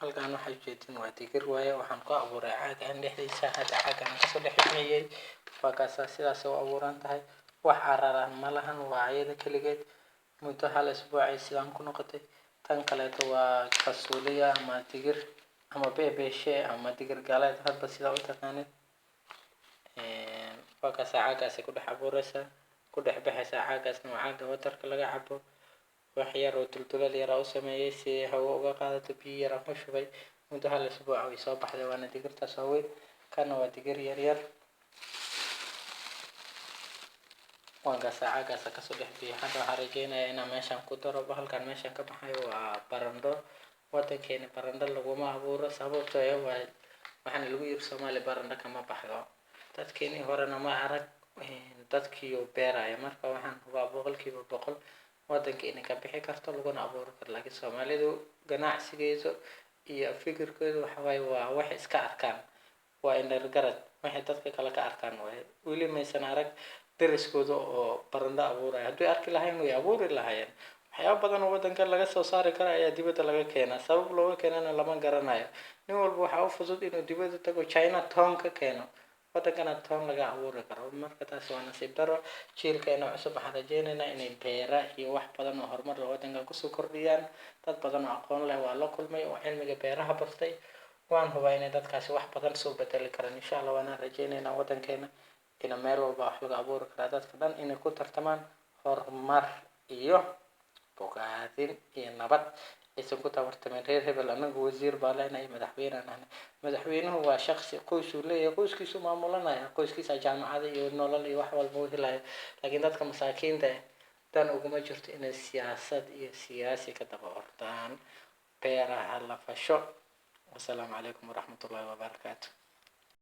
halkaan waxay jeedin waa digir waaye waxaan ku abuuray caaga aan dhexdiisa hadda caagan ka soo dhex bixiyay fakaasa sidaas oo abuuran tahay wax cararan ma lahan waa ayada kaligeed muddo hal isbuuc ay sidaan ku noqotay tan kaleeto waa fasuuliya ama digir ama beebeshe ama digir galeed hadba sida u taqaanid fakaasa caagaas ku dhex abuuraysa ku dhex baxaysa caagaasna waa caaga watarka laga cabo wax yar oo dulduleed yar u sameeyay si hawo uga qaadato biyo yar ku shubay muddo hal isbuuc ay soo baxday waana digirtaas oo weyn kana waa digir yar yar caagaas ka soo dhex bixiyay hadda waxaan rajeynayaa inaan meeshan ku daro halkan meeshan ka baxay waa barandho wadankeena barandho laguma abuuro sababtoo ah waxaan lagu yiri Soomaali barandho kama baxdo dadkeeni horena ma arag dadkii oo beeraya marka waxaan hubaa boqolkiiba boqol wadankeena ka bixi karto laguna abuuro karo laakiin Soomaalidu ganacsigeedu iyo fikirkoodu waa wax iska arkaan waa in garad waxay dadka kale ka arkaan weli maysan arag deriskooda oo barandho abuuraya haddii arki lahayn way abuuri lahaayeen waxyaabo badan oo wadanka laga soo saari karo ayaa dibadda laga keenaa sabab looga keenana lama garanayo nin walba waxa uu fudud inuu dibadda tago China toon ka keeno wadankana toon laga abuuri karo marka taas waa nasiib daro jiilkeena cusub waxaan rajeynaynaa inay beera iyo wax badan oo horumar leh wadanka ku soo kordhiyaan dad badan oo aqoon leh waa la kulmay oo cilmiga beeraha bartay waan hubaa inay dadkaasi wax badan soo bedeli karaan insha Allah waan rajeynaynaa wadankeena ina meel walba wax laga abuuri karo dadka dhan inay ku tartamaan horumar iyo bogaadin iyo nabad aysan ku tabartamin reer hebel anagu wasiir baa leenahay madaxweynuhu waa shakhsi qoys uu leeyahay qoyskiisu maamulanaya qoyskiisa jaamacada iyo nolol iyo wax walba u helaya laakiin dadka masaakiinta dan uguma jirto inay siyaasad iyo siyaasi ka daba ordaan beeraha la fasho. Wassalaamu calaykum waraxmatullaahi wabarakaatuh.